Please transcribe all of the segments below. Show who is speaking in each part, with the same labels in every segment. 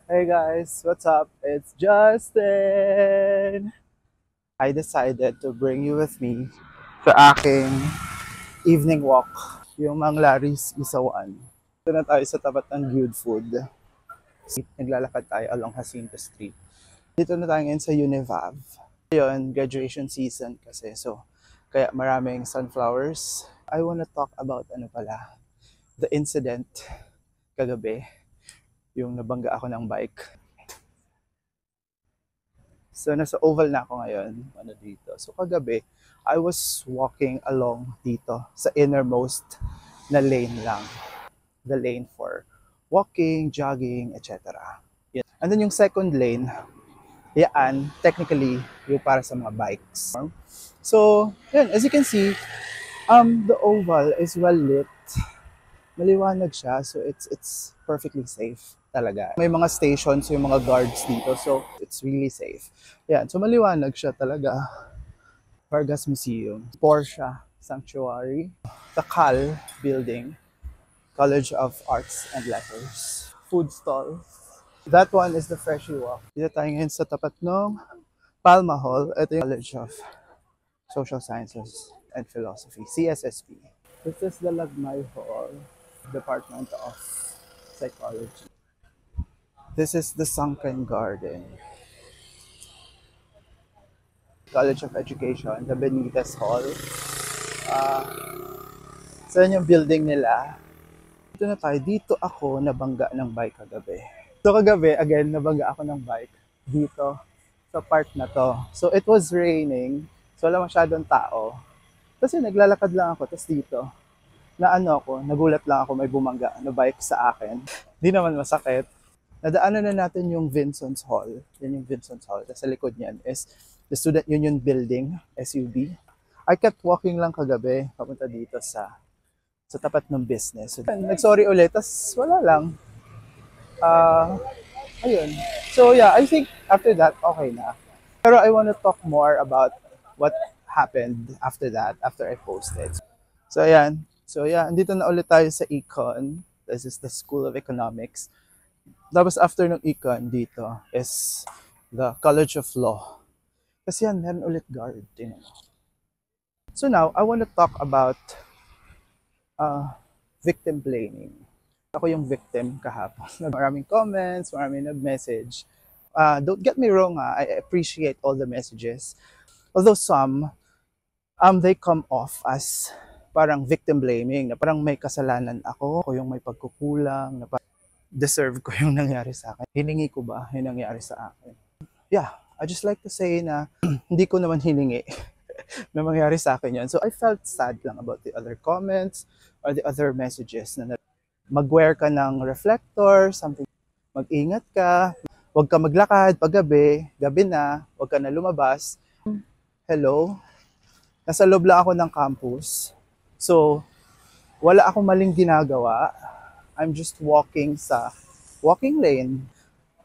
Speaker 1: Hey guys, what's up? It's Justin! I decided to bring you with me sa aking evening walk, yung Mang Larry's Isawan. Ito na tayo sa tapat ng Good Food. Naglalakad tayo along Jacinto Street. Dito na tayo ngayon sa Univav. Ngayon, graduation season kasi. So, kaya maraming sunflowers. I wanna talk about the incident kagabi. Yung nabangga ako ng bike. So, nasa oval na ako ngayon. Dito. So, kagabi, I was walking along dito sa innermost na lane lang. The lane for walking, jogging, etc. And then yung second lane, yan, technically, yung para sa mga bikes. So, yan, as you can see, the oval is well lit. Maliwanag siya, so it's perfectly safe talaga. May mga stations, yung mga guards dito, so it's really safe. Yan, so maliwanag siya talaga. Vargas Museum, Porsche Sanctuary, the CAL building, College of Arts and Letters, food stalls. That one is the Freshie Walk. Dito tayo ngayon sa tapat ng Palma Hall. Ito yung College of Social Sciences and Philosophy, CSSP. This is the Lagmay Hall, Department of Psychology. This is the Sunken Garden, College of Education, the Benitez Hall. So yun yung building nila. Dito na tayo. Dito ako nabangga ng bike kagabi. So kagabi, again, nabangga ako ng bike dito sa part na to. So it was raining. So wala masyadong tao. Kasi naglalakad lang ako. Tapos dito, nagulat lang ako may bumangga na bike sa akin. Di naman masakit. Nadaanan na natin yung Vincent's Hall. Yan yung Vincent's Hall. Tapos sa likod niyan is the Student Union Building, SUB. I kept walking lang kagabi, papunta dito sa tapat ng business. So, nag-sorry ulit, tas wala lang. Ayun. So yeah, I think after that, okay na. Pero I want to talk more about what happened after that, after I posted. So ayan. So yeah, andito na ulit tayo sa Econ. This is the School of Economics. Tapos after ng Econ, dito is the College of Law. Kasi yan, meron ulit guard. So now, I want to talk about victim blaming. Ako yung victim kahapon. Maraming comments, maraming nag-message. Don't get me wrong, I appreciate all the messages. Although some, they come off as parang victim blaming, na parang may kasalanan ako yung may pagkukulang, na parang deserve ko yung nangyari sa akin. Hiningi ko ba yung nangyari sa akin? Yeah, I just like to say na hindi ko naman hiningi na mangyari sa akin yun. So I felt sad lang about the other comments or the other messages na mag-wear ka ng reflector, something, mag-ingat ka, huwag ka maglakad pag gabi na, huwag ka na lumabas. Hello, nasa loob lang ako ng campus. So, wala akong maling ginagawa. I'm just walking sa walking lane.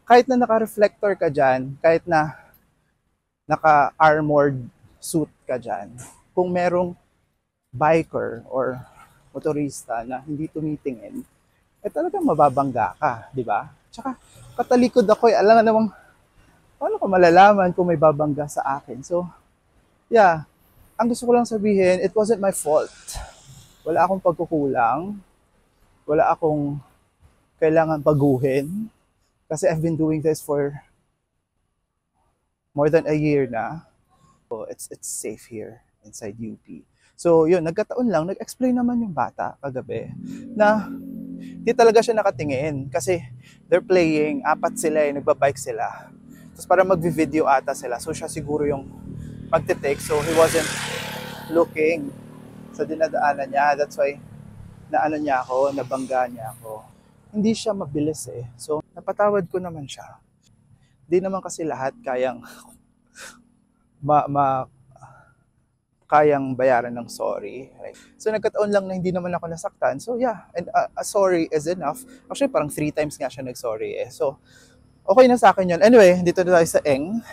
Speaker 1: Kahit na naka-reflector ka dyan, kahit na naka-armored suit ka dyan, kung merong biker or motorista na hindi tumitingin, talagang mababangga ka, di ba? Tsaka, katalikod ako alam nga namang, paano ko malalaman kung may babangga sa akin? So, yeah, ang gusto ko lang sabihin, it wasn't my fault. Wala akong pagkukulang, wala akong kailangan baguhin, kasi I've been doing this for more than a year na. So, it's safe here inside UP. So, yun, nagkataon lang, nag-explain naman yung bata kagabi na di talaga siya nakatingin kasi they're playing, apat sila nagbabike sila. Tapos para mag-video ata sila. So, siya siguro yung magte-take. So, he wasn't looking sa dinadaanan niya. That's why nabangga niya ako. Hindi siya mabilis eh. So, napatawad ko naman siya. Di naman kasi lahat kayang kayang bayaran ng sorry. Right? So nagkataon lang na hindi naman ako nasaktan. So yeah, and a sorry is enough. Actually parang 3 times nga siya nag-sorry eh. So okay na sa akin yun. Anyway, dito na tayo sa Eng.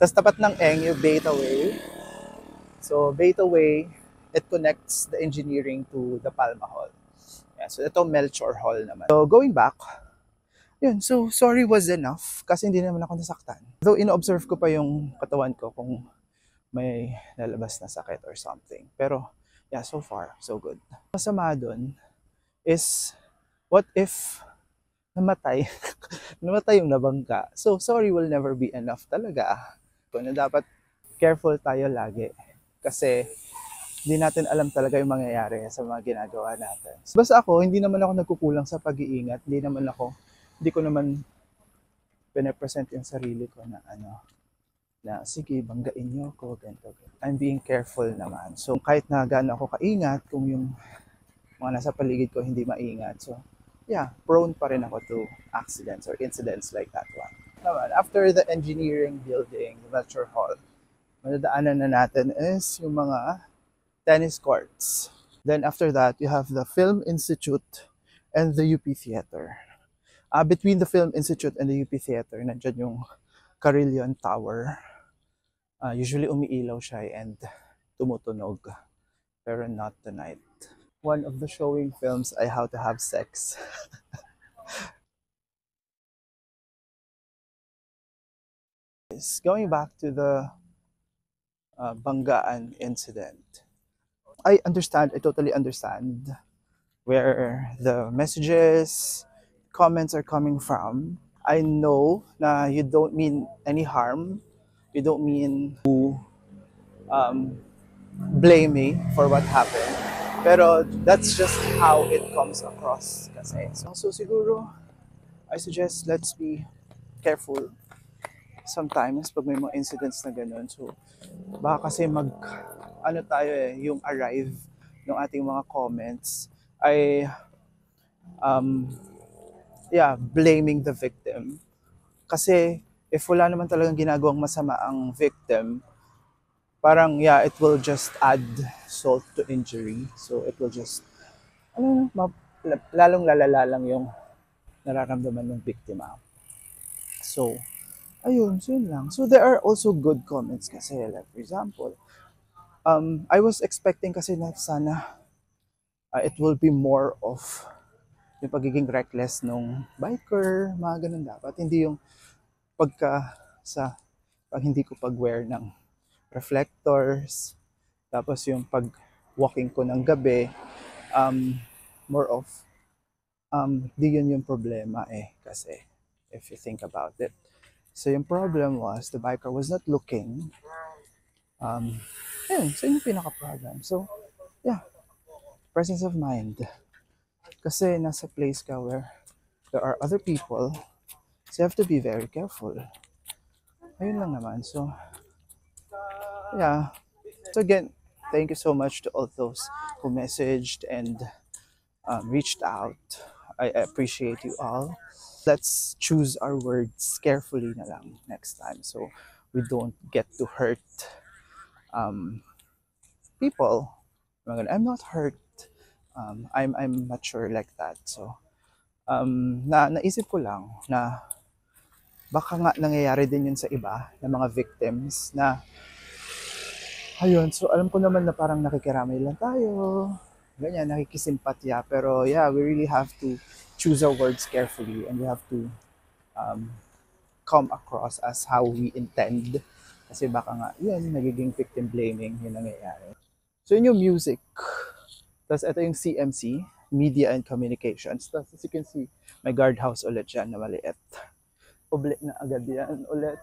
Speaker 1: Tapos tapat ng Eng yung Beta Way. So Beta Way, it connects the engineering to the Palma Hall. Yeah, so ito Melchor Hall naman. So going back, Yun, so sorry was enough kasi hindi naman ako nasaktan. Though ino-observe ko pa yung katawan ko kung may lalabas na sakit or something. Pero yeah, so far, so good. Masama dun is what if namatay? Namatay yung nabangga. So sorry will never be enough talaga. Na dapat careful tayo lagi kasi hindi natin alam talaga yung mangyayari sa mga ginagawa natin. Basta ako, hindi naman ako nagkukulang sa pag-iingat. Hindi ko naman pinapresent yung sarili ko na na sige, banggain niyo ako, ganito, ganito. I'm being careful naman. So kahit na gaano ako kaingat, kung yung mga nasa paligid ko hindi maingat, so yeah, prone pa rin ako to accidents or incidents like that one. Naman, after the engineering building, the lecture hall, madadaanan na natin is yung mga tennis courts. Then after that, you have the Film Institute and the UP Theater. Between the Film Institute and the UP Theater, nandyan yung Carillon Tower. Usually umiilaw siya and tumutunog. Pero not tonight. One of the showing films ay How to Have Sex. Going back to the Banggaan incident. I totally understand where the messages, comments are coming from. I know na you don't mean any harm. You don't mean to um, blame me for what happened. Pero that's just how it comes across kasi. So siguro, I suggest let's be careful sometimes pag may mga incidents na ganun. So baka kasi tayo yung arrive ng ating mga comments ay um, yeah, blaming the victim. Kasi if wala naman talagang ginagawang masama ang victim, parang yeah, it will just add salt to injury. So it will just, lalong lalala lang yung nararamdaman ng biktima. So, ayun, so yun lang. So there are also good comments kasi, like for example, I was expecting kasi na sana it will be more of yung pagiging reckless nung biker, mga ganun dapat. Hindi yung pag hindi ko pag-wear ng reflectors, tapos yung pag-walking ko ng gabi, um, more of, di yun yung problema kasi if you think about it. So yung problem was, the biker was not looking. Ayun, so yung pinaka-problem. So, yeah, presence of mind. Kasi nasa place ka where there are other people, so you have to be very careful. Ayun lang naman. So, yeah. So again, thank you so much to all those who messaged and reached out. I appreciate you all. Let's choose our words carefully na lang next time so we don't get to hurt um, people. I'm not hurt. I'm mature like that. So, naisip ko lang na baka nga nangyayari din yun sa iba na mga victims na ayun, so alam ko naman na parang nakikiramay lang tayo, ganyan, nakikisimpatya, pero yeah, we really have to choose our words carefully and we have to um, come across as how we intend kasi baka nga, yun, nagiging victim blaming yung nangyayari. So yun yung music. Tapos ito yung CMC, Media and Communications. Tapos as you can see, may guardhouse ulit yan na maliit. Public na agad yan ulit.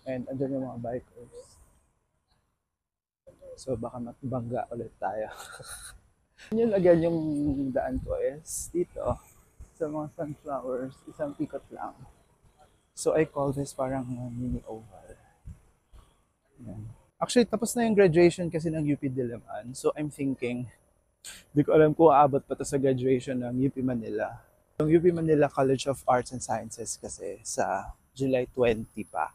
Speaker 1: And andun yung mga bikers. So baka matbangga ulit tayo. Yun again yung daan ko is dito sa mga sunflowers, isang ikot lang. So I call this parang mini oval. Yan. Actually, tapos na yung graduation kasi ng UP Diliman. So I'm thinking, di ko alam kung aabot pa to sa graduation ng UP Manila. Yung UP Manila College of Arts and Sciences kasi sa July 20 pa.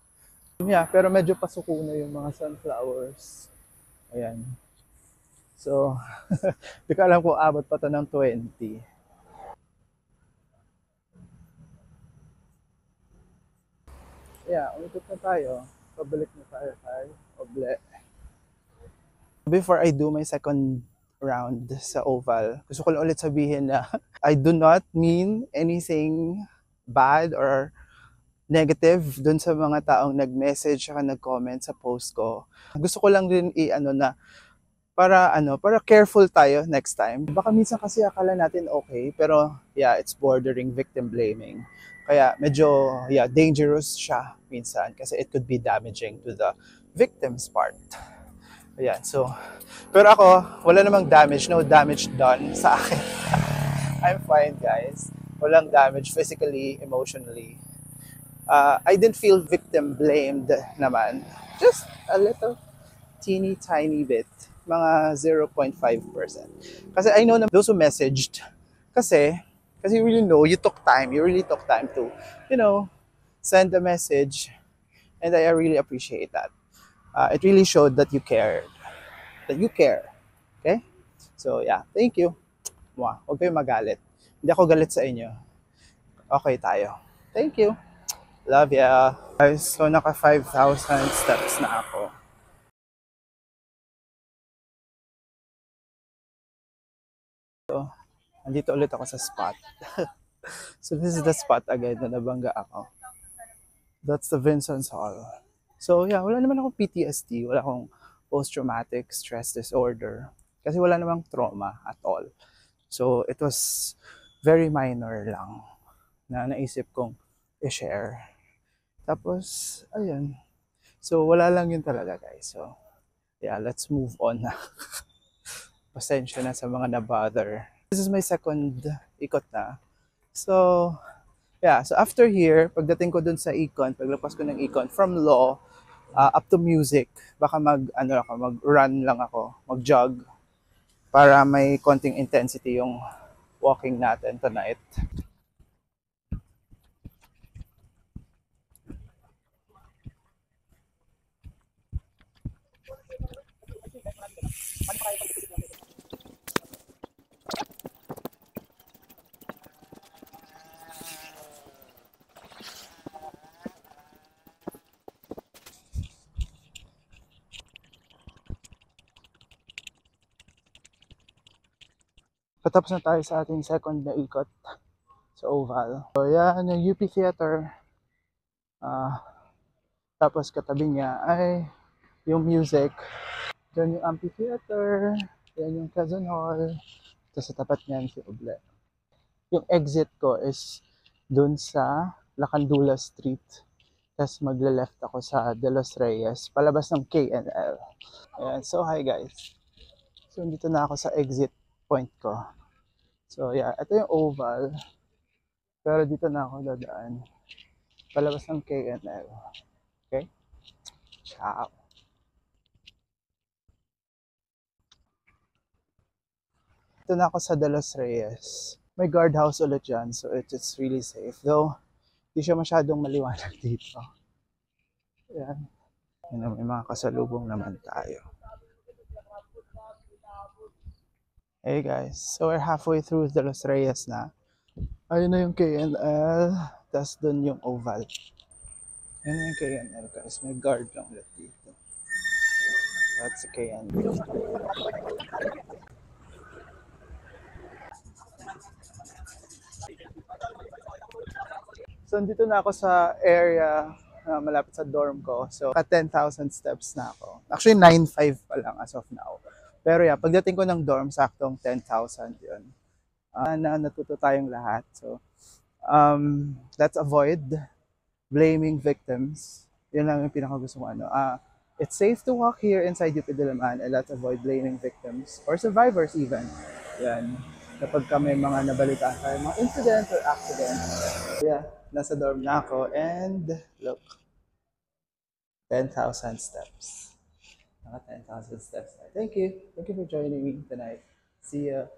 Speaker 1: Yeah, pero medyo pasuko na yung mga sunflowers. Ayan. So, di ko alam kung abot pa to ng 20. Yeah, umikot na tayo. Pabalik na tayo kay Oble. Before I do my second around sa Oval. Gusto ko lang ulit sabihin na I do not mean anything bad or negative dun sa mga taong nag-message at nag-comment sa post ko. Gusto ko lang din i-ano na para careful tayo next time. Baka minsan kasi akala natin okay, pero yeah, it's bordering victim blaming. Kaya medyo dangerous siya minsan kasi it could be damaging to the victim's part. Ayan, so pero ako, wala namang damage, no damage done sa akin. I'm fine, guys. Walang damage physically, emotionally. I didn't feel victim blamed naman. Just a little teeny tiny bit, mga 0.5%. Kasi I know na those who messaged, kasi you really know, you really took time to, send a message, and I really appreciate that. It really showed that you cared, that you care, okay? So yeah, thank you. Huwag kayong magalit. Hindi ako galit sa inyo. Okay tayo. Thank you. Love ya. Guys, so naka 5,000 steps na ako. So, andito ulit ako sa spot. So this is the spot again na nabangga ako. That's the Vincent's Hall. So yeah, wala naman akong PTSD, wala akong post-traumatic stress disorder. Kasi wala namang trauma at all. So it was very minor lang na naisip kong i-share. Tapos, ayun. So wala lang yun talaga, guys. So yeah, let's move on na. Pasensya na sa mga na-bother. This is my second ikot na. So, yeah. So, after here, pagdating ko dun sa Econ, paglapas ko ng Econ, from law up to music, baka mag-run lang ako, mag-jog, para may konting intensity yung walking natin tonight. Patapos na tayo sa ating second na ikot sa Oval. So, yan yung UP Theater. Tapos katabi niya ay yung music. Diyan yung amphitheater. Yan yung Quezon Hall. Tapos sa tapat niyan si Oble. Yung exit ko is dun sa Lacandula Street. Tapos magle-left ako sa De Los Reyes, palabas ng KNL. Ayan. So, hi guys. So, dito na ako sa exit point ko. So, yeah. Ito yung Oval. Pero dito na ako dadaan. Palabas ng KNL. Okay? Ciao. Ito na ako sa De Los Reyes. May guardhouse ulit dyan. So, it's really safe. Though, di siya masyadong maliwanag dito. Ayan. May mga kasalubong naman tayo. Hey guys, so we're halfway through De Los Reyes na. Ayun na yung KNL, tas dun yung Oval. Ayun na yung KNL guys, may guard lang ulit dito. That's the KNL. So, dito na ako sa area malapit sa dorm ko. So, 10,000 steps na ako. Actually, 9,500 pa lang as of now. Pero yeah, pagdating ko ng dorm, saktong 10,000 yun. Natuto tayong lahat. So, let's avoid blaming victims. Yun lang yung pinakagusto ko. It's safe to walk here inside UP Diliman and let's avoid blaming victims or survivors even. Yan. Kapag kami mga nabalitaan tayo, mga incident or accident. Yeah, nasa dorm na ako and look, 10,000 steps. Naka 10,000 steps. Thank you. Thank you for joining me tonight. See ya.